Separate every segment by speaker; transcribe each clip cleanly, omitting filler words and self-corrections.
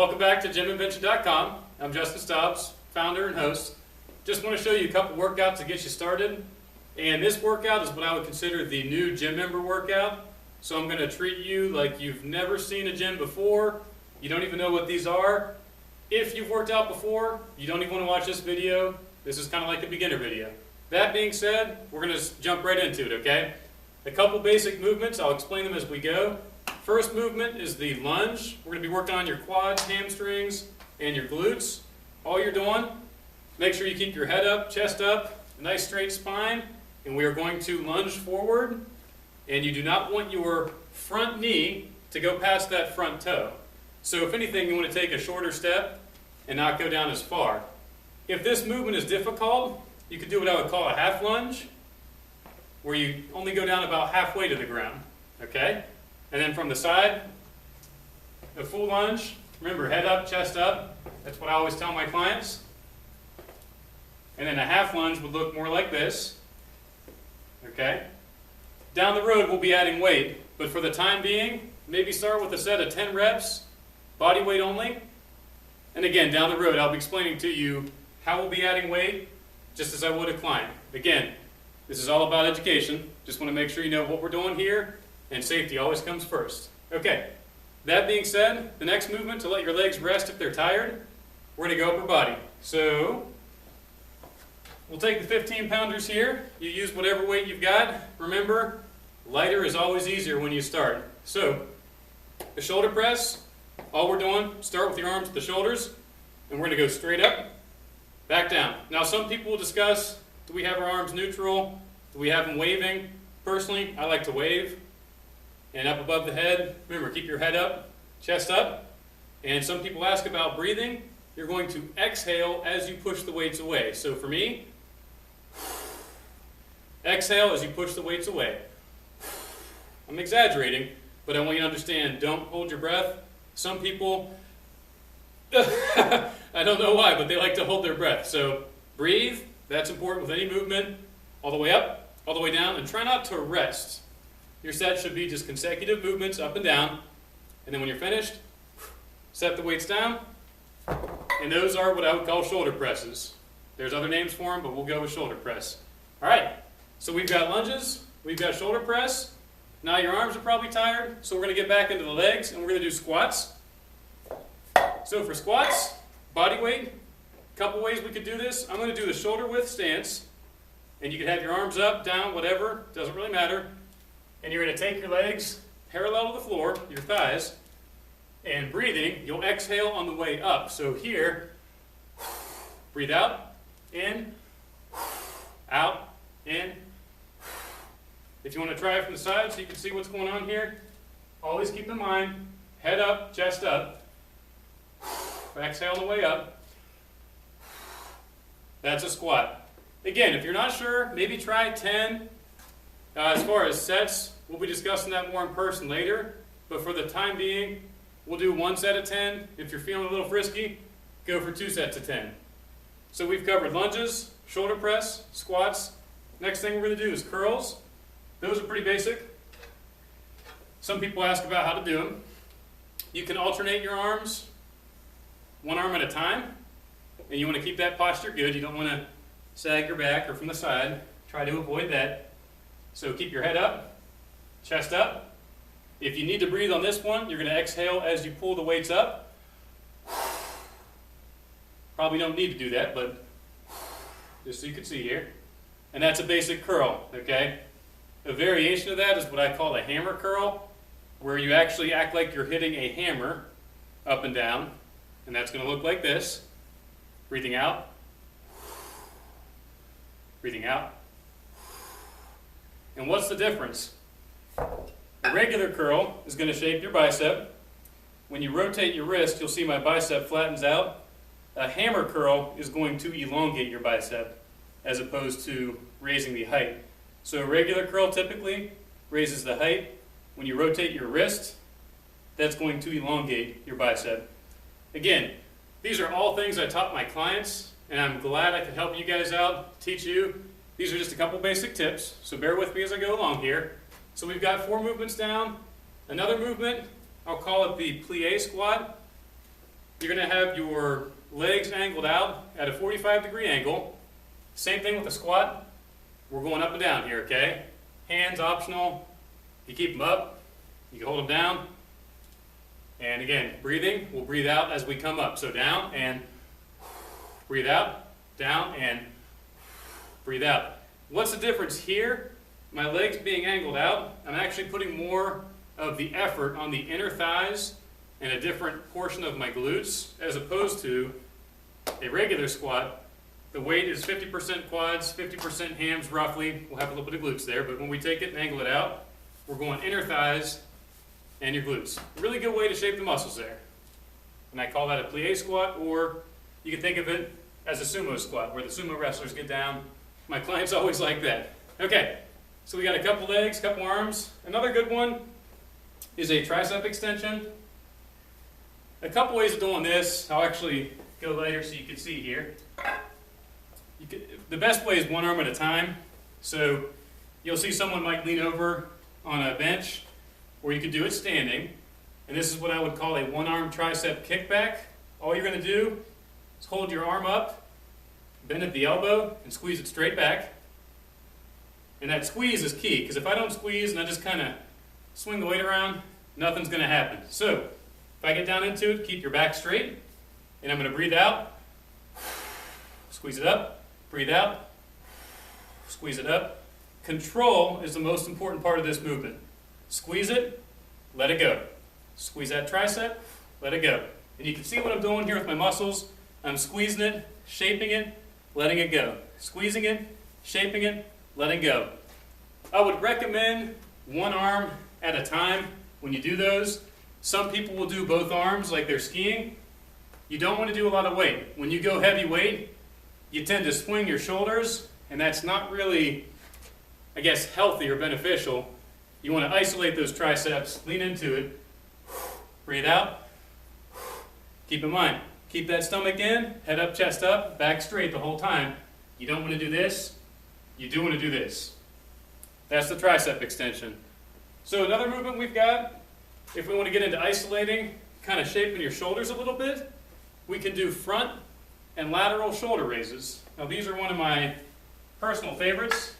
Speaker 1: Welcome back to GymInvention.com. I'm Justin Stobbs, founder and host. Just want to show you a couple workouts to get you started. And this workout is what I would consider the new gym member workout. So I'm going to treat you like you've never seen a gym before. You don't even know what these are. If you've worked out before, you don't even want to watch this video. This is kind of like a beginner video. That being said, we're going to jump right into it, okay? A couple basic movements. I'll explain them as we go. First movement is the lunge. We're going to be working on your quads, hamstrings, and your glutes. All you're doing, make sure you keep your head up, chest up, a nice straight spine, and we are going to lunge forward. And you do not want your front knee to go past that front toe. So if anything, you want to take a shorter step and not go down as far. If this movement is difficult, you could do what I would call a half lunge, where you only go down about halfway to the ground, okay? And then from the side, a full lunge. Remember, head up, chest up. That's what I always tell my clients. And then a half lunge would look more like this, okay? Down the road, we'll be adding weight, but for the time being, maybe start with a set of 10 reps, body weight only. And again, down the road, I'll be explaining to you how we'll be adding weight, just as I would a client. Again, this is all about education. Just want to make sure you know what we're doing here, and safety always comes first. Okay, that being said, the next movement, to let your legs rest if they're tired, we're going to go upper body. So, we'll take the 15-pounders here. You use whatever weight you've got. Remember, lighter is always easier when you start. So, the shoulder press, all we're doing, start with your arms at the shoulders, and we're going to go straight up, back down. Now, some people will discuss, do we have our arms neutral? Do we have them waving? Personally, I like to wave. And up above the head, remember, keep your head up, chest up. And some people ask about breathing. You're going to exhale as you push the weights away. So for me, exhale as you push the weights away. I'm exaggerating, but I want you to understand, don't hold your breath. Some people, I don't know why, but they like to hold their breath. So breathe, that's important with any movement, all the way up, all the way down, and try not to rest. Your set should be just consecutive movements up and down, and then when you're finished, set the weights down, and those are what I would call shoulder presses. There's other names for them, but we'll go with shoulder press. All right, so we've got lunges, we've got shoulder press. Now your arms are probably tired, so we're going to get back into the legs, and we're going to do squats. So for squats, body weight, a couple ways we could do this. I'm going to do the shoulder width stance, and you can have your arms up, down, whatever, doesn't really matter. And you're going to take your legs parallel to the floor, your thighs, and breathing, you'll exhale on the way up. So here, breathe out, in, out, in. If you want to try it from the side so you can see what's going on here, always keep in mind, head up, chest up, exhale on the way up. That's a squat. Again, if you're not sure, maybe try 10. As far as sets, we'll be discussing that more in person later, but for the time being, we'll do 1 set of 10. If you're feeling a little frisky, go for 2 sets of 10. So we've covered lunges, shoulder press, squats. Next thing we're going to do is curls. Those are pretty basic. Some people ask about how to do them. You can alternate your arms, one arm at a time, and you want to keep that posture good. You don't want to sag your back or from the side. Try to avoid that. So keep your head up, chest up. If you need to breathe on this one, you're going to exhale as you pull the weights up. Probably don't need to do that, but just so you can see here. And that's a basic curl, okay? A variation of that is what I call a hammer curl, where you actually act like you're hitting a hammer up and down. And that's going to look like this. Breathing out. Breathing out. And what's the difference? A regular curl is going to shape your bicep. When you rotate your wrist, you'll see my bicep flattens out. A hammer curl is going to elongate your bicep as opposed to raising the height. So a regular curl typically raises the height. When you rotate your wrist, that's going to elongate your bicep. Again, these are all things I taught my clients, and I'm glad I could help you guys out, teach you. These are just a couple basic tips, so bear with me as I go along here. So we've got 4 movements down. Another movement, I'll call it the plie squat. you're going to have your legs angled out at a 45-degree angle. Same thing with the squat. We're going up and down here, okay? Hands optional. You keep them up. You can hold them down. And again, breathing, we'll breathe out as we come up. So down and breathe out, down and breathe out. What's the difference here? My legs being angled out, I'm actually putting more of the effort on the inner thighs and a different portion of my glutes, as opposed to a regular squat. The weight is 50% quads, 50% hams roughly. We'll have a little bit of glutes there, but when we take it and angle it out, we're going inner thighs and your glutes. A really good way to shape the muscles there. And I call that a plie squat, or you can think of it as a sumo squat, where the sumo wrestlers get down. My clients always like that. Okay, so we got a couple legs, couple arms. Another good one is a tricep extension. A couple ways of doing this. I'll actually go later so you can see here. The best way is one arm at a time. So you'll see someone might lean over on a bench, or you could do it standing. And this is what I would call a one-arm tricep kickback. All you're going to do is hold your arm up, bend at the elbow, and squeeze it straight back. And that squeeze is key, because if I don't squeeze and I just kind of swing the weight around, nothing's going to happen. So if I get down into it, keep your back straight, and I'm going to breathe out, squeeze it up, breathe out, squeeze it up. Control is the most important part of this movement. Squeeze it, let it go. Squeeze that tricep, let it go. And you can see what I'm doing here with my muscles. I'm squeezing it, shaping it, letting it go. Squeezing it, shaping it, letting go. I would recommend one arm at a time when you do those. Some people will do both arms like they're skiing. You don't want to do a lot of weight. When you go heavy weight, you tend to swing your shoulders, and that's not really, I guess, healthy or beneficial. You want to isolate those triceps, lean into it, breathe out. Keep in mind, keep that stomach in, head up, chest up, back straight the whole time. You don't want to do this, you do want to do this. That's the tricep extension. So another movement we've got, if we want to get into isolating, kind of shaping your shoulders a little bit, we can do front and lateral shoulder raises. Now these are one of my personal favorites.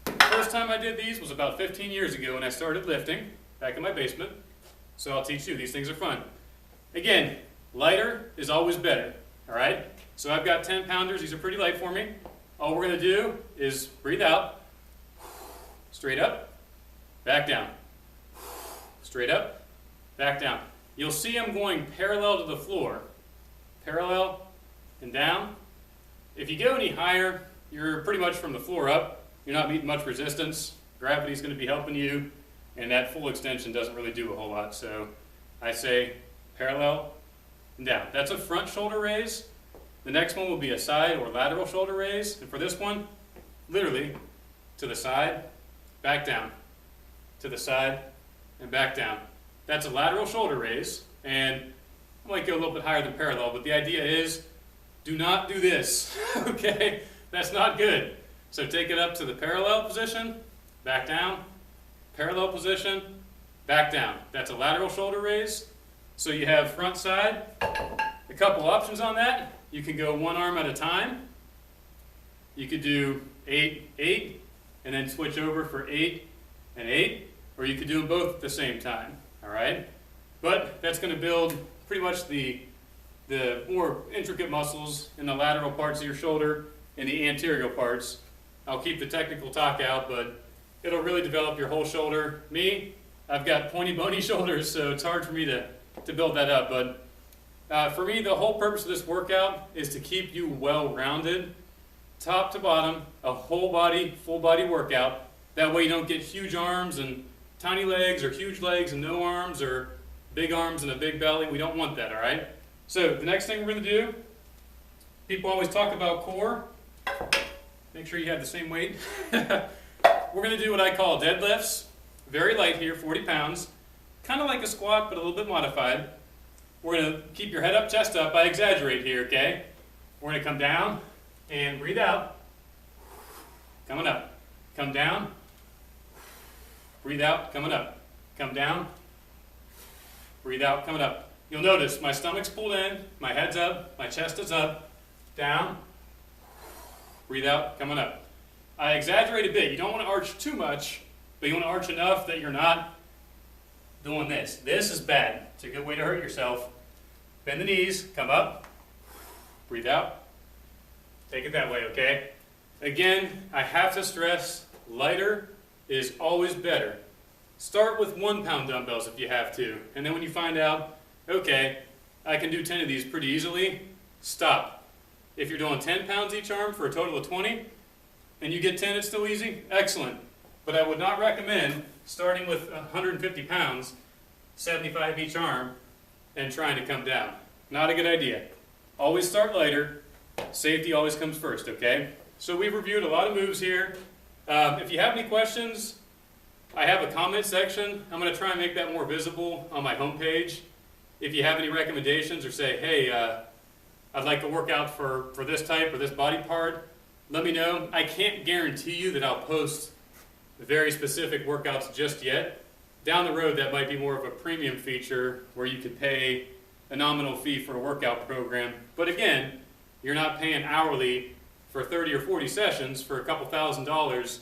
Speaker 1: First time I did these was about 15 years ago when I started lifting, back in my basement. So I'll teach you, these things are fun. Again, lighter is always better, all right? So I've got 10 pounders, these are pretty light for me. All we're gonna do is breathe out, straight up, back down. Straight up, back down. You'll see I'm going parallel to the floor. Parallel and down. If you go any higher, you're pretty much from the floor up. You're not meeting much resistance. Gravity's going to be helping you, and that full extension doesn't really do a whole lot. So I say parallel and down. That's a front shoulder raise. The next one will be a side or lateral shoulder raise. And for this one, literally to the side, back down. To the side, and back down. That's a lateral shoulder raise, and I might go a little bit higher than parallel, but the idea is do not do this, okay? That's not good. So take it up to the parallel position, back down, parallel position, back down. That's a lateral shoulder raise. So you have front side. A couple options on that. You can go one arm at a time. You could do 8, 8, and then switch over for 8 and 8. Or you could do them both at the same time, all right? But that's going to build pretty much the more intricate muscles in the lateral parts of your shoulder and the anterior parts. I'll keep the technical talk out, but it'll really develop your whole shoulder. Me, I've got pointy, bony shoulders, so it's hard for me to build that up. But for me, the whole purpose of this workout is to keep you well-rounded, top to bottom, a whole body, full body workout. That way you don't get huge arms and tiny legs, or huge legs and no arms, or big arms and a big belly. We don't want that, all right? So the next thing we're going to do, people always talk about core. Make sure you have the same weight. We're going to do what I call deadlifts. Very light here, 40 pounds. Kind of like a squat, but a little bit modified. We're going to keep your head up, chest up. I exaggerate here, okay? We're going to come down and breathe out. Coming up. Come down. Breathe out, coming up. Come down. Breathe out, coming up. you'll notice my stomach's pulled in, my head's up, my chest is up, down, breathe out, coming up. I exaggerate a bit. You don't want to arch too much, but you want to arch enough that you're not doing this. This is bad. It's a good way to hurt yourself. Bend the knees, come up, breathe out. Take it that way, okay? Again, I have to stress, lighter is always better. Start with 1 pound dumbbells if you have to, and then when you find out, okay, I can do 10 of these pretty easily, stop. If you're doing 10 pounds each arm for a total of 20, and you get 10, it's still easy, excellent. But I would not recommend starting with 150 pounds, 75 each arm, and trying to come down. Not a good idea. Always start lighter. Safety always comes first, okay? So we've reviewed a lot of moves here. If you have any questions, I have a comment section. I'm going to try and make that more visible on my homepage. If you have any recommendations or say, hey, I'd like to work out for this type or this body part, let me know. I can't guarantee you that I'll post very specific workouts just yet. Down the road, that might be more of a premium feature where you could pay a nominal fee for a workout program. But again, you're not paying hourly for 30 or 40 sessions for a couple $1,000s.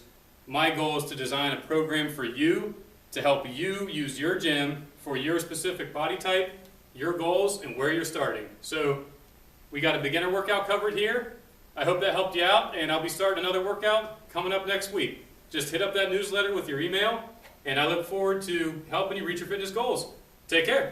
Speaker 1: My goal is to design a program for you to help you use your gym for your specific body type, your goals, and where you're starting. So we got a beginner workout covered here. I hope that helped you out, and I'll be starting another workout coming up next week. Just hit up that newsletter with your email, and I look forward to helping you reach your fitness goals. Take care.